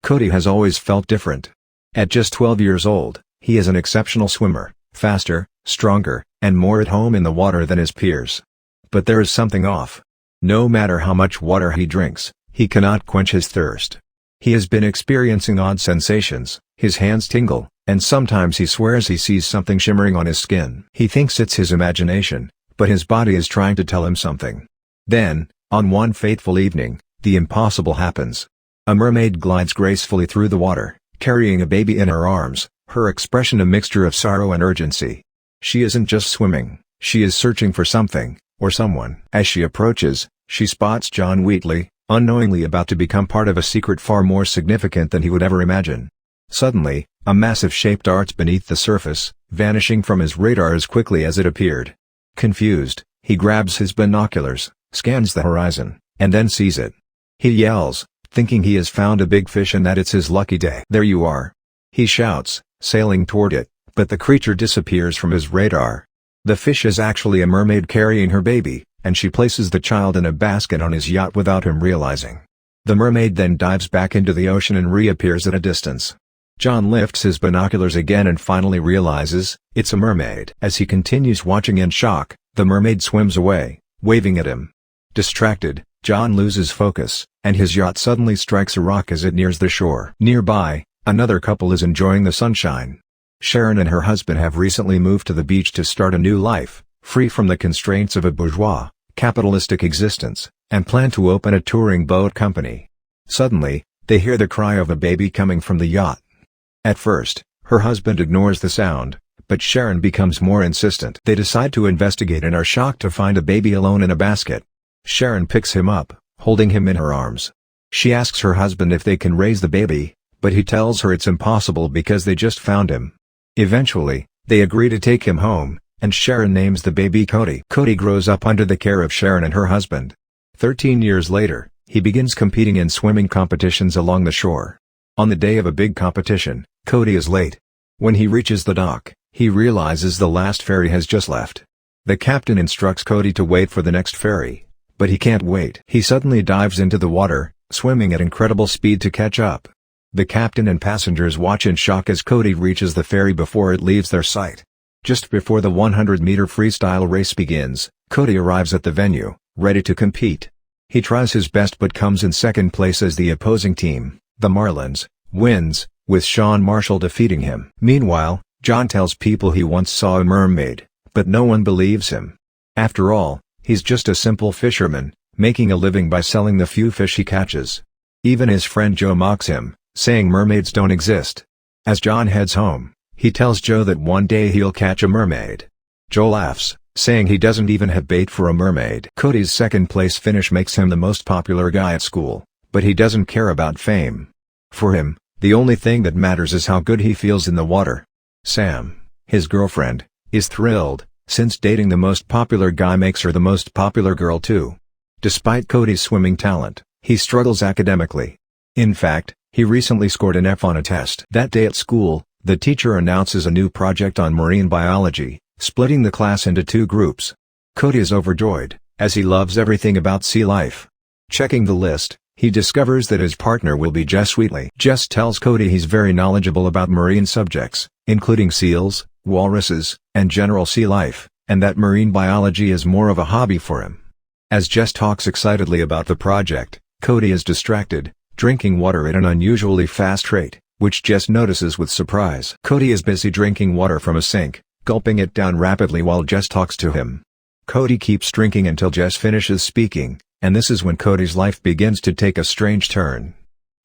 Cody has always felt different. At just 12 years old, he is an exceptional swimmer, faster, stronger, and more at home in the water than his peers. But there is something off. No matter how much water he drinks, he cannot quench his thirst. He has been experiencing odd sensations, his hands tingle, and sometimes he swears he sees something shimmering on his skin. He thinks it's his imagination, but his body is trying to tell him something. Then, on one fateful evening, the impossible happens. A mermaid glides gracefully through the water, carrying a baby in her arms, her expression a mixture of sorrow and urgency. She isn't just swimming, she is searching for something, or someone. As she approaches, she spots John Wheatley, unknowingly about to become part of a secret far more significant than he would ever imagine. Suddenly, a massive shape darts beneath the surface, vanishing from his radar as quickly as it appeared. Confused, he grabs his binoculars, scans the horizon, and then sees it. He yells, thinking he has found a big fish and that it's his lucky day. "There you are!" he shouts, sailing toward it, but the creature disappears from his radar. The fish is actually a mermaid carrying her baby, and she places the child in a basket on his yacht without him realizing. The mermaid then dives back into the ocean and reappears at a distance. John lifts his binoculars again and finally realizes, it's a mermaid. As he continues watching in shock, the mermaid swims away, waving at him. Distracted, John loses focus, and his yacht suddenly strikes a rock as it nears the shore. Nearby, another couple is enjoying the sunshine. Sharon and her husband have recently moved to the beach to start a new life, free from the constraints of a bourgeois, capitalistic existence, and plan to open a touring boat company. Suddenly, they hear the cry of a baby coming from the yacht. At first, her husband ignores the sound, but Sharon becomes more insistent. They decide to investigate and are shocked to find a baby alone in a basket. Sharon picks him up, holding him in her arms. She asks her husband if they can raise the baby, but he tells her it's impossible because they just found him. Eventually, they agree to take him home, and Sharon names the baby Cody. Cody grows up under the care of Sharon and her husband. 13 years later, he begins competing in swimming competitions along the shore. On the day of a big competition, Cody is late. When he reaches the dock, he realizes the last ferry has just left. The captain instructs Cody to wait for the next ferry, but he can't wait. He suddenly dives into the water, swimming at incredible speed to catch up. The captain and passengers watch in shock as Cody reaches the ferry before it leaves their sight. Just before the 100-meter freestyle race begins, Cody arrives at the venue, ready to compete. He tries his best but comes in second place as the opposing team, the Marlins, wins, with Sean Marshall defeating him. Meanwhile, John tells people he once saw a mermaid, but no one believes him. After all, he's just a simple fisherman, making a living by selling the few fish he catches. Even his friend Joe mocks him, saying mermaids don't exist. As John heads home, he tells Joe that one day he'll catch a mermaid. Joe laughs, saying he doesn't even have bait for a mermaid. Cody's second-place finish makes him the most popular guy at school, but he doesn't care about fame. For him, the only thing that matters is how good he feels in the water. Sam, his girlfriend, is thrilled, since dating the most popular guy makes her the most popular girl too. Despite Cody's swimming talent, he struggles academically. In fact, he recently scored an F on a test. That day at school, the teacher announces a new project on marine biology, splitting the class into two groups. Cody is overjoyed, as he loves everything about sea life. Checking the list, he discovers that his partner will be Jess Wheatley. Jess tells Cody he's very knowledgeable about marine subjects, including seals, walruses, and general sea life, and that marine biology is more of a hobby for him. As Jess talks excitedly about the project, Cody is distracted, drinking water at an unusually fast rate, which Jess notices with surprise. Cody is busy drinking water from a sink, gulping it down rapidly while Jess talks to him. Cody keeps drinking until Jess finishes speaking, and this is when Cody's life begins to take a strange turn.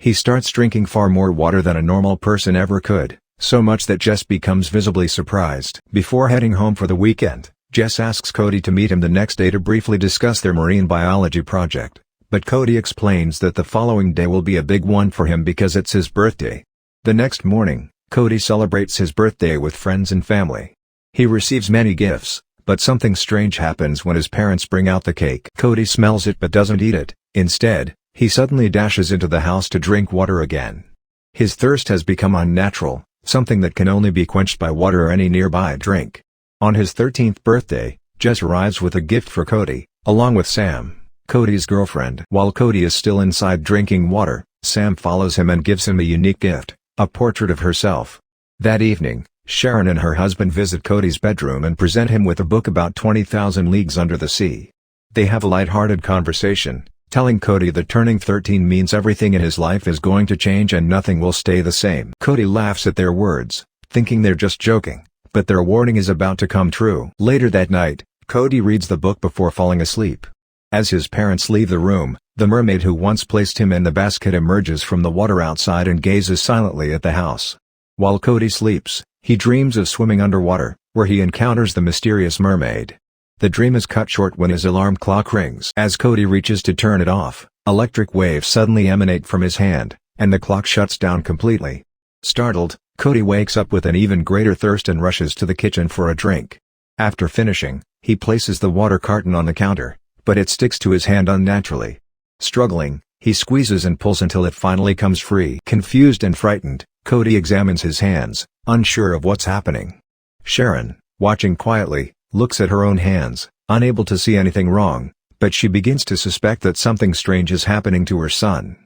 He starts drinking far more water than a normal person ever could, so much that Jess becomes visibly surprised. Before heading home for the weekend, Jess asks Cody to meet him the next day to briefly discuss their marine biology project, but Cody explains that the following day will be a big one for him because it's his birthday. The next morning, Cody celebrates his birthday with friends and family. He receives many gifts, but something strange happens when his parents bring out the cake. Cody smells it but doesn't eat it. Instead, he suddenly dashes into the house to drink water again. His thirst has become unnatural, something that can only be quenched by water or any nearby drink. On his 13th birthday, Jess arrives with a gift for Cody, along with Sam, Cody's girlfriend. While Cody is still inside drinking water, Sam follows him and gives him a unique gift, a portrait of herself. That evening, Sharon and her husband visit Cody's bedroom and present him with a book about 20,000 Leagues Under the Sea. They have a light-hearted conversation, telling Cody that turning 13 means everything in his life is going to change and nothing will stay the same. Cody laughs at their words, thinking they're just joking, but their warning is about to come true. Later that night, Cody reads the book before falling asleep. As his parents leave the room, the mermaid who once placed him in the basket emerges from the water outside and gazes silently at the house. While Cody sleeps, he dreams of swimming underwater, where he encounters the mysterious mermaid. The dream is cut short when his alarm clock rings. As Cody reaches to turn it off, electric waves suddenly emanate from his hand, and the clock shuts down completely. Startled, Cody wakes up with an even greater thirst and rushes to the kitchen for a drink. After finishing, he places the water carton on the counter, but it sticks to his hand unnaturally. Struggling, he squeezes and pulls until it finally comes free. Confused and frightened, Cody examines his hands, unsure of what's happening. Sharon, watching quietly, looks at her own hands, unable to see anything wrong, but she begins to suspect that something strange is happening to her son.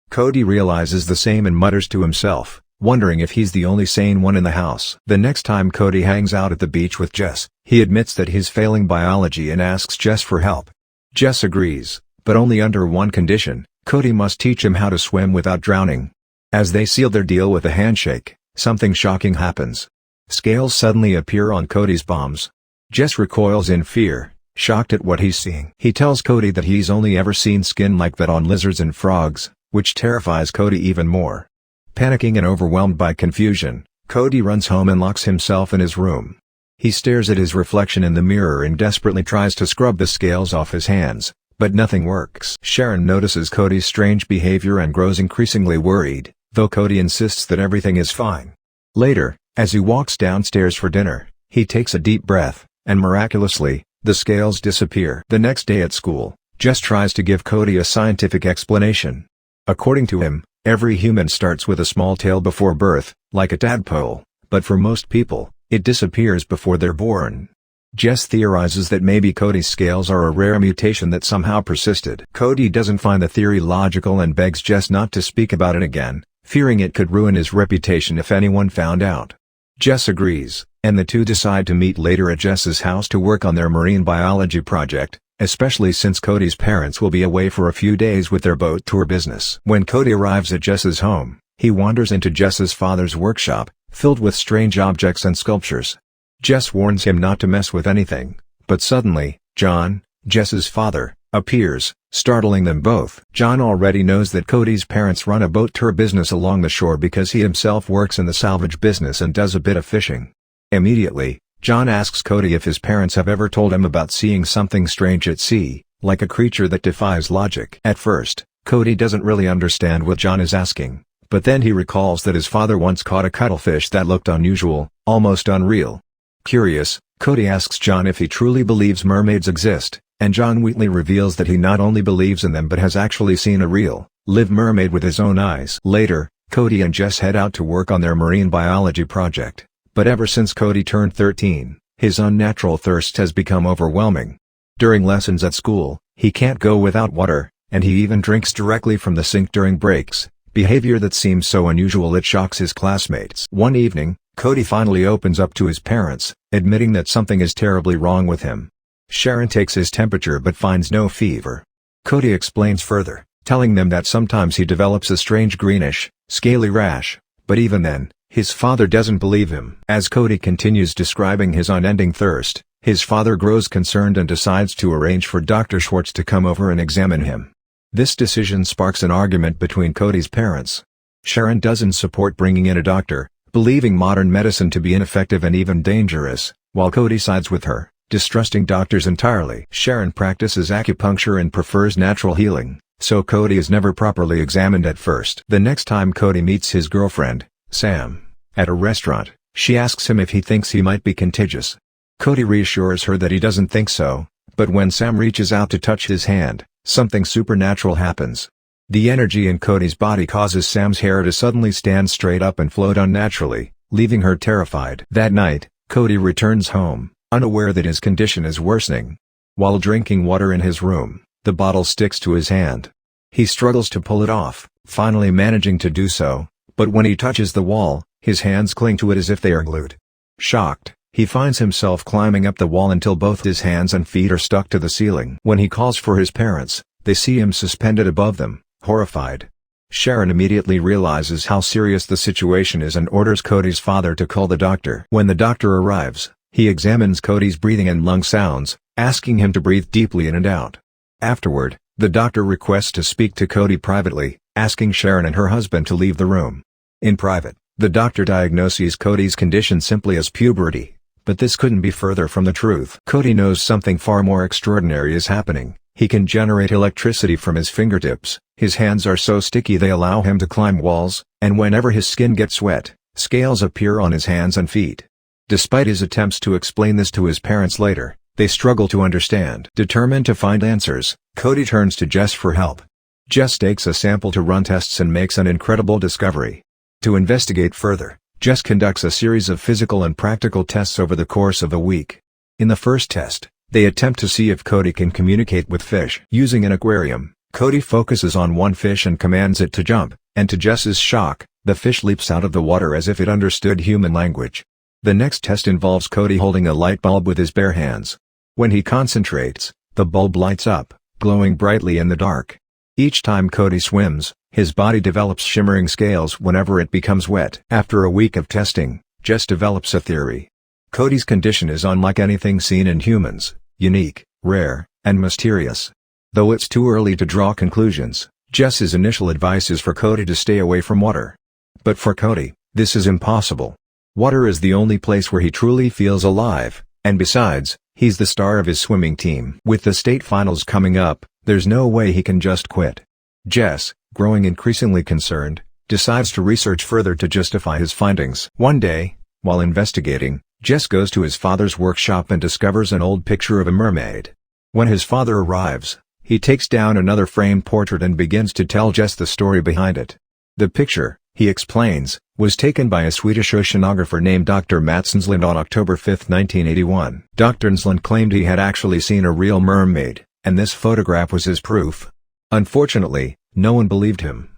Cody realizes the same and mutters to himself, wondering if he's the only sane one in the house. The next time Cody hangs out at the beach with Jess, he admits that he's failing biology and asks Jess for help. Jess agrees, but only under one condition: Cody must teach him how to swim without drowning. As they seal their deal with a handshake, something shocking happens. Scales suddenly appear on Cody's palms. Jess recoils in fear, shocked at what he's seeing. He tells Cody that he's only ever seen skin like that on lizards and frogs, which terrifies Cody even more. Panicking and overwhelmed by confusion, Cody runs home and locks himself in his room. He stares at his reflection in the mirror and desperately tries to scrub the scales off his hands, but nothing works. Sharon notices Cody's strange behavior and grows increasingly worried, though Cody insists that everything is fine. Later, as he walks downstairs for dinner, he takes a deep breath, and miraculously, the scales disappear. The next day at school, Jess tries to give Cody a scientific explanation. According to him, every human starts with a small tail before birth, like a tadpole, but for most people, it disappears before they're born. Jess theorizes that maybe Cody's scales are a rare mutation that somehow persisted. Cody doesn't find the theory logical and begs Jess not to speak about it again, fearing it could ruin his reputation if anyone found out. Jess agrees, and the two decide to meet later at Jess's house to work on their marine biology project, especially since Cody's parents will be away for a few days with their boat tour business. When Cody arrives at Jess's home, he wanders into Jess's father's workshop, filled with strange objects and sculptures. Jess warns him not to mess with anything, but suddenly, John, Jess's father, appears, startling them both. John already knows that Cody's parents run a boat tour business along the shore because he himself works in the salvage business and does a bit of fishing. Immediately, John asks Cody if his parents have ever told him about seeing something strange at sea, like a creature that defies logic. At first, Cody doesn't really understand what John is asking, but then he recalls that his father once caught a cuttlefish that looked unusual, almost unreal. Curious, Cody asks John if he truly believes mermaids exist, and John Wheatley reveals that he not only believes in them but has actually seen a real, live mermaid with his own eyes. Later, Cody and Jess head out to work on their marine biology project, but ever since Cody turned 13, his unnatural thirst has become overwhelming. During lessons at school, he can't go without water, and he even drinks directly from the sink during breaks, behavior that seems so unusual it shocks his classmates. One evening, Cody finally opens up to his parents, admitting that something is terribly wrong with him. Sharon takes his temperature but finds no fever. Cody explains further, telling them that sometimes he develops a strange greenish, scaly rash, but even then, his father doesn't believe him. As Cody continues describing his unending thirst, his father grows concerned and decides to arrange for Dr. Schwartz to come over and examine him. This decision sparks an argument between Cody's parents. Sharon doesn't support bringing in a doctor, believing modern medicine to be ineffective and even dangerous, while Cody sides with her, distrusting doctors entirely. Sharon practices acupuncture and prefers natural healing, so Cody is never properly examined at first. The next time Cody meets his girlfriend, Sam, at a restaurant, she asks him if he thinks he might be contagious. Cody reassures her that he doesn't think so, but when Sam reaches out to touch his hand, something supernatural happens. The energy in Cody's body causes Sam's hair to suddenly stand straight up and float unnaturally, leaving her terrified. That night, Cody returns home, unaware that his condition is worsening. While drinking water in his room, the bottle sticks to his hand. He struggles to pull it off, finally managing to do so, but when he touches the wall, his hands cling to it as if they are glued. Shocked, he finds himself climbing up the wall until both his hands and feet are stuck to the ceiling. When he calls for his parents, they see him suspended above them, horrified. Sharon immediately realizes how serious the situation is and orders Cody's father to call the doctor. When the doctor arrives, he examines Cody's breathing and lung sounds, asking him to breathe deeply in and out. Afterward, the doctor requests to speak to Cody privately, asking Sharon and her husband to leave the room. In private, the doctor diagnoses Cody's condition simply as puberty, but this couldn't be further from the truth. Cody knows something far more extraordinary is happening. He can generate electricity from his fingertips, his hands are so sticky they allow him to climb walls, and whenever his skin gets wet, scales appear on his hands and feet. Despite his attempts to explain this to his parents later, they struggle to understand. Determined to find answers, Cody turns to Jess for help. Jess takes a sample to run tests and makes an incredible discovery. To investigate further, Jess conducts a series of physical and practical tests over the course of a week. In the first test, they attempt to see if Cody can communicate with fish. Using an aquarium, Cody focuses on one fish and commands it to jump, and to Jess's shock, the fish leaps out of the water as if it understood human language. The next test involves Cody holding a light bulb with his bare hands. When he concentrates, the bulb lights up, glowing brightly in the dark. Each time Cody swims, his body develops shimmering scales whenever it becomes wet. After a week of testing, Jess develops a theory. Cody's condition is unlike anything seen in humans, unique, rare, and mysterious. Though it's too early to draw conclusions, Jess's initial advice is for Cody to stay away from water. But for Cody, this is impossible. Water is the only place where he truly feels alive, and besides, he's the star of his swimming team. With the state finals coming up, there's no way he can just quit. Jess, growing increasingly concerned, decides to research further to justify his findings. One day, while investigating, Jess goes to his father's workshop and discovers an old picture of a mermaid. When his father arrives, he takes down another framed portrait and begins to tell Jess the story behind it. The picture, he explains, was taken by a Swedish oceanographer named Dr. Mats Ensland on October 5, 1981. Dr. Ensland claimed he had actually seen a real mermaid, and this photograph was his proof. Unfortunately, no one believed him.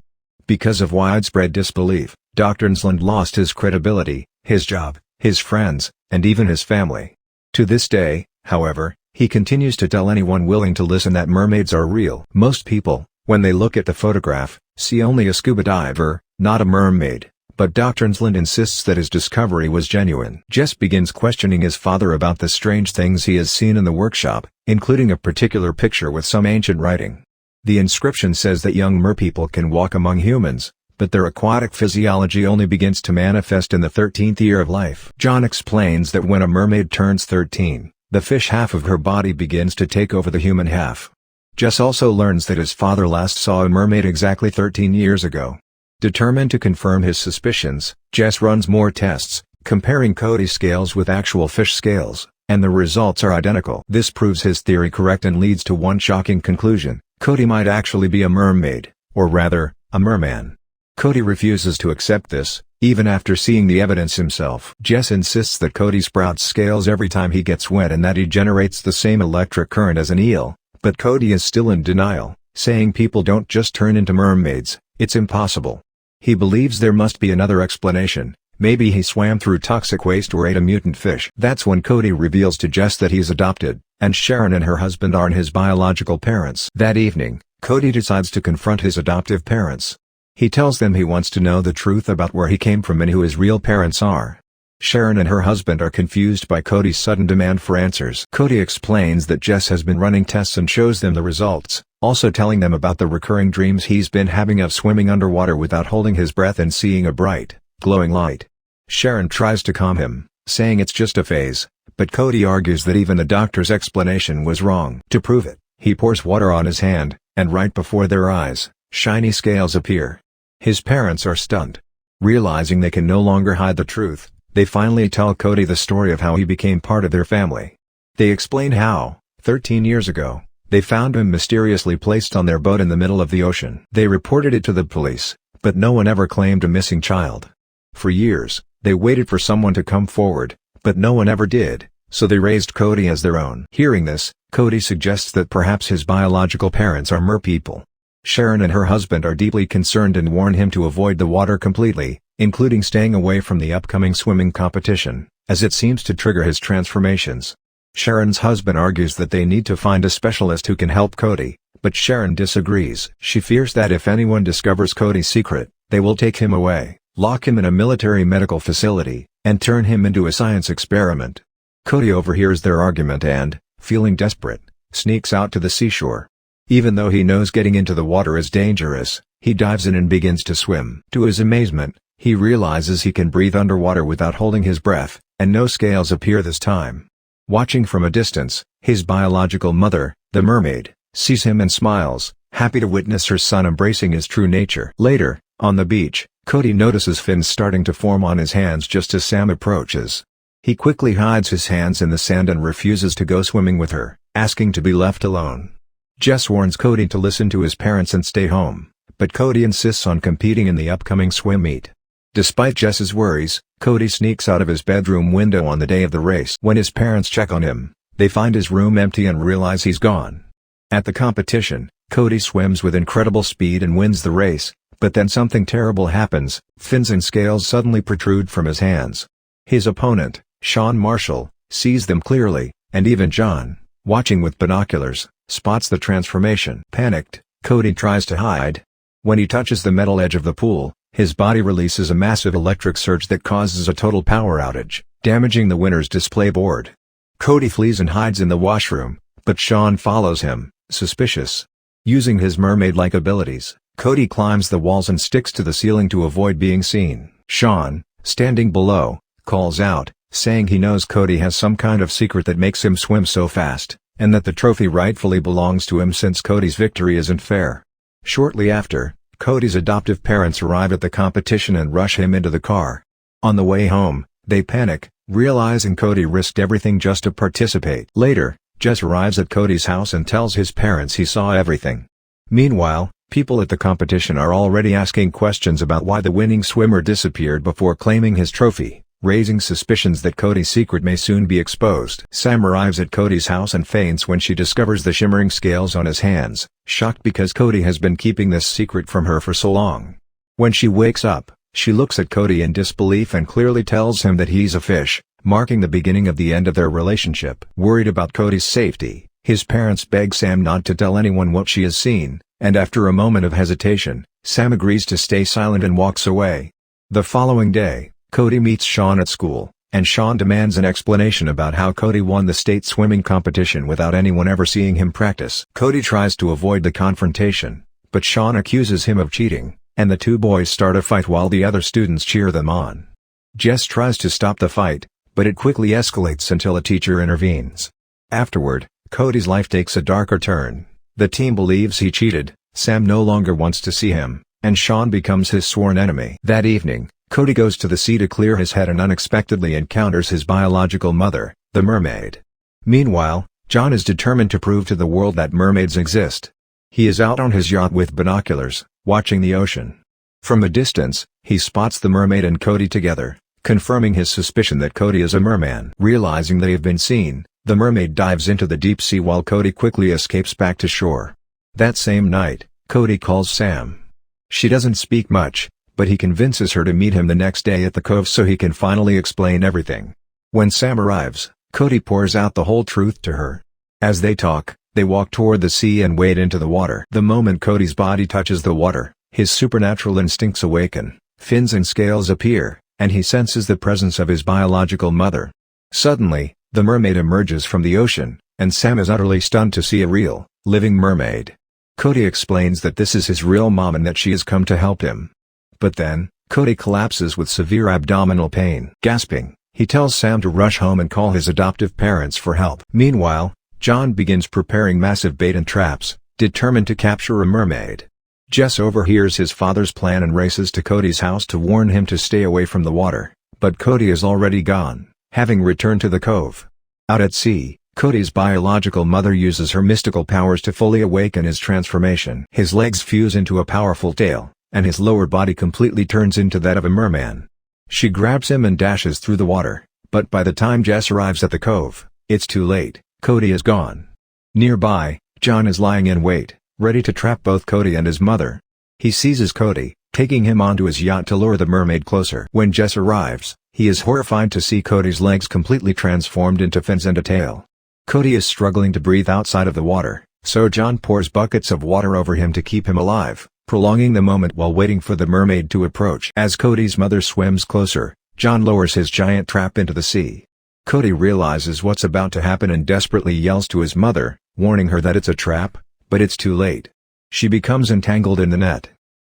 Because of widespread disbelief, Dr. Ensland lost his credibility, his job, his friends, and even his family. To this day, however, he continues to tell anyone willing to listen that mermaids are real. Most people, when they look at the photograph, see only a scuba diver, not a mermaid, but Dr. Ensland insists that his discovery was genuine. Jess begins questioning his father about the strange things he has seen in the workshop, including a particular picture with some ancient writing. The inscription says that young merpeople can walk among humans, but their aquatic physiology only begins to manifest in the 13th year of life. John explains that when a mermaid turns 13, the fish half of her body begins to take over the human half. Jess also learns that his father last saw a mermaid exactly 13 years ago. Determined to confirm his suspicions, Jess runs more tests, comparing Cody's scales with actual fish scales, and the results are identical. This proves his theory correct and leads to one shocking conclusion: Cody might actually be a mermaid, or rather, a merman. Cody refuses to accept this, even after seeing the evidence himself. Jess insists that Cody sprouts scales every time he gets wet and that he generates the same electric current as an eel, but Cody is still in denial, saying people don't just turn into mermaids, it's impossible. He believes there must be another explanation, maybe he swam through toxic waste or ate a mutant fish. That's when Cody reveals to Jess that he's adopted, and Sharon and her husband aren't his biological parents. That evening, Cody decides to confront his adoptive parents. He tells them he wants to know the truth about where he came from and who his real parents are. Sharon and her husband are confused by Cody's sudden demand for answers. Cody explains that Jess has been running tests and shows them the results, also telling them about the recurring dreams he's been having of swimming underwater without holding his breath and seeing a bright, glowing light. Sharon tries to calm him, saying it's just a phase, but Cody argues that even the doctor's explanation was wrong. To prove it, he pours water on his hand, and right before their eyes, shiny scales appear. His parents are stunned. Realizing they can no longer hide the truth, they finally tell Cody the story of how he became part of their family. They explain how, 13 years ago, they found him mysteriously placed on their boat in the middle of the ocean. They reported it to the police, but no one ever claimed a missing child. For years, they waited for someone to come forward, but no one ever did, so they raised Cody as their own. Hearing this, Cody suggests that perhaps his biological parents are merpeople. Sharon and her husband are deeply concerned and warn him to avoid the water completely, including staying away from the upcoming swimming competition, as it seems to trigger his transformations. Sharon's husband argues that they need to find a specialist who can help Cody, but Sharon disagrees. She fears that if anyone discovers Cody's secret, they will take him away, lock him in a military medical facility, and turn him into a science experiment. Cody overhears their argument and, feeling desperate, sneaks out to the seashore. Even though he knows getting into the water is dangerous, he dives in and begins to swim. To his amazement, he realizes he can breathe underwater without holding his breath, and no scales appear this time. Watching from a distance, his biological mother, the mermaid, sees him and smiles, happy to witness her son embracing his true nature. Later, on the beach, Cody notices fins starting to form on his hands just as Sam approaches. He quickly hides his hands in the sand and refuses to go swimming with her, asking to be left alone. Jess warns Cody to listen to his parents and stay home, but Cody insists on competing in the upcoming swim meet. Despite Jess's worries, Cody sneaks out of his bedroom window on the day of the race. When his parents check on him, they find his room empty and realize he's gone. At the competition, Cody swims with incredible speed and wins the race, but then something terrible happens. Fins and scales suddenly protrude from his hands. His opponent, Sean Marshall, sees them clearly, and even John, watching with binoculars, spots the transformation. Panicked, Cody tries to hide. When he touches the metal edge of the pool, his body releases a massive electric surge that causes a total power outage, damaging the winner's display board. Cody flees and hides in the washroom, but Sean follows him, suspicious. Using his mermaid-like abilities, Cody climbs the walls and sticks to the ceiling to avoid being seen. Sean, standing below, calls out, saying he knows Cody has some kind of secret that makes him swim so fast, and that the trophy rightfully belongs to him since Cody's victory isn't fair. Shortly after, Cody's adoptive parents arrive at the competition and rush him into the car. On the way home, they panic, realizing Cody risked everything just to participate. Later, Jess arrives at Cody's house and tells his parents he saw everything. Meanwhile, people at the competition are already asking questions about why the winning swimmer disappeared before claiming his trophy, raising suspicions that Cody's secret may soon be exposed. Sam arrives at Cody's house and faints when she discovers the shimmering scales on his hands, shocked because Cody has been keeping this secret from her for so long. When she wakes up, she looks at Cody in disbelief and clearly tells him that he's a fish, marking the beginning of the end of their relationship. Worried about Cody's safety, his parents beg Sam not to tell anyone what she has seen, and after a moment of hesitation, Sam agrees to stay silent and walks away. The following day, Cody meets Sean at school, and Sean demands an explanation about how Cody won the state swimming competition without anyone ever seeing him practice. Cody tries to avoid the confrontation, but Sean accuses him of cheating, and the two boys start a fight while the other students cheer them on. Jess tries to stop the fight, but it quickly escalates until a teacher intervenes. Afterward, Cody's life takes a darker turn. The team believes he cheated, Sam no longer wants to see him, and Sean becomes his sworn enemy. That evening, Cody goes to the sea to clear his head and unexpectedly encounters his biological mother, the mermaid. Meanwhile, John is determined to prove to the world that mermaids exist. He is out on his yacht with binoculars, watching the ocean. From a distance, he spots the mermaid and Cody together, confirming his suspicion that Cody is a merman. Realizing they have been seen, the mermaid dives into the deep sea while Cody quickly escapes back to shore. That same night, Cody calls Sam. She doesn't speak much, but he convinces her to meet him the next day at the cove so he can finally explain everything. When Sam arrives, Cody pours out the whole truth to her. As they talk, they walk toward the sea and wade into the water. The moment Cody's body touches the water, his supernatural instincts awaken, fins and scales appear, and he senses the presence of his biological mother. Suddenly, the mermaid emerges from the ocean, and Sam is utterly stunned to see a real, living mermaid. Cody explains that this is his real mom and that she has come to help him. But then, Cody collapses with severe abdominal pain. Gasping, he tells Sam to rush home and call his adoptive parents for help. Meanwhile, John begins preparing massive bait and traps, determined to capture a mermaid. Jess overhears his father's plan and races to Cody's house to warn him to stay away from the water, but Cody is already gone, having returned to the cove. Out at sea, Cody's biological mother uses her mystical powers to fully awaken his transformation. His legs fuse into a powerful tail, and his lower body completely turns into that of a merman. She grabs him and dashes through the water, but by the time Jess arrives at the cove, it's too late. Cody is gone. Nearby, John is lying in wait, ready to trap both Cody and his mother. He seizes Cody, taking him onto his yacht to lure the mermaid closer. When Jess arrives, he is horrified to see Cody's legs completely transformed into fins and a tail. Cody is struggling to breathe outside of the water, so John pours buckets of water over him to keep him alive, prolonging the moment while waiting for the mermaid to approach. As Cody's mother swims closer, John lowers his giant trap into the sea. Cody realizes what's about to happen and desperately yells to his mother, warning her that it's a trap, but it's too late. She becomes entangled in the net.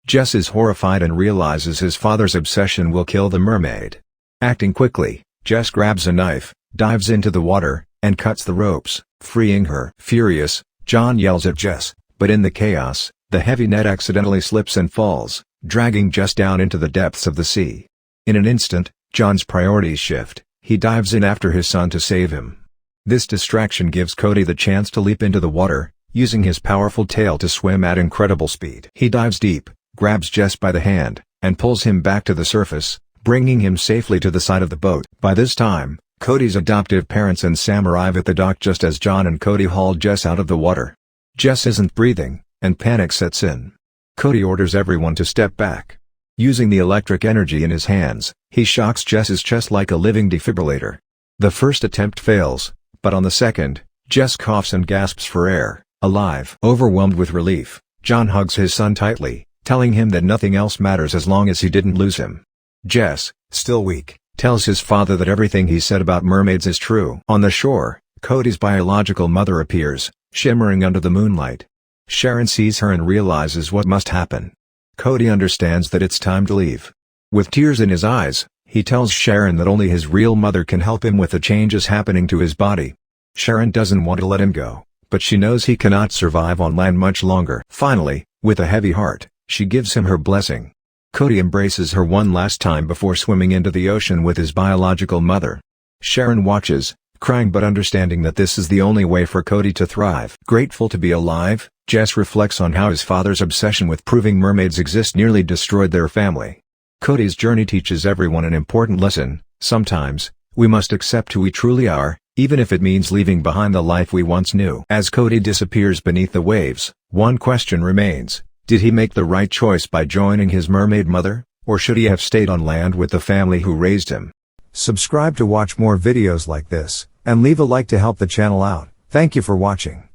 Jess is horrified and realizes his father's obsession will kill the mermaid. Acting quickly, Jess grabs a knife, dives into the water, and cuts the ropes, freeing her. Furious, John yells at Jess, but in the chaos, the heavy net accidentally slips and falls, dragging Jess down into the depths of the sea. In an instant, John's priorities shift. He dives in after his son to save him. This distraction gives Cody the chance to leap into the water, using his powerful tail to swim at incredible speed. He dives deep, grabs Jess by the hand, and pulls him back to the surface, bringing him safely to the side of the boat. By this time, Cody's adoptive parents and Sam arrive at the dock just as John and Cody haul Jess out of the water. Jess isn't breathing, and panic sets in. Cody orders everyone to step back. Using the electric energy in his hands, he shocks Jess's chest like a living defibrillator. The first attempt fails, but on the second, Jess coughs and gasps for air, alive. Overwhelmed with relief, John hugs his son tightly, telling him that nothing else matters as long as he didn't lose him. Jess, still weak, tells his father that everything he said about mermaids is true. On the shore, Cody's biological mother appears, shimmering under the moonlight. Sharon sees her and realizes what must happen. Cody understands that it's time to leave. With tears in his eyes, he tells Sharon that only his real mother can help him with the changes happening to his body. Sharon doesn't want to let him go, but she knows he cannot survive on land much longer. Finally, with a heavy heart, she gives him her blessing. Cody embraces her one last time before swimming into the ocean with his biological mother. Sharon watches, crying but understanding that this is the only way for Cody to thrive. Grateful to be alive, Jess reflects on how his father's obsession with proving mermaids exist nearly destroyed their family. Cody's journey teaches everyone an important lesson: sometimes, we must accept who we truly are, even if it means leaving behind the life we once knew. As Cody disappears beneath the waves, one question remains: did he make the right choice by joining his mermaid mother, or should he have stayed on land with the family who raised him? Subscribe to watch more videos like this, and leave a like to help the channel out. Thank you for watching.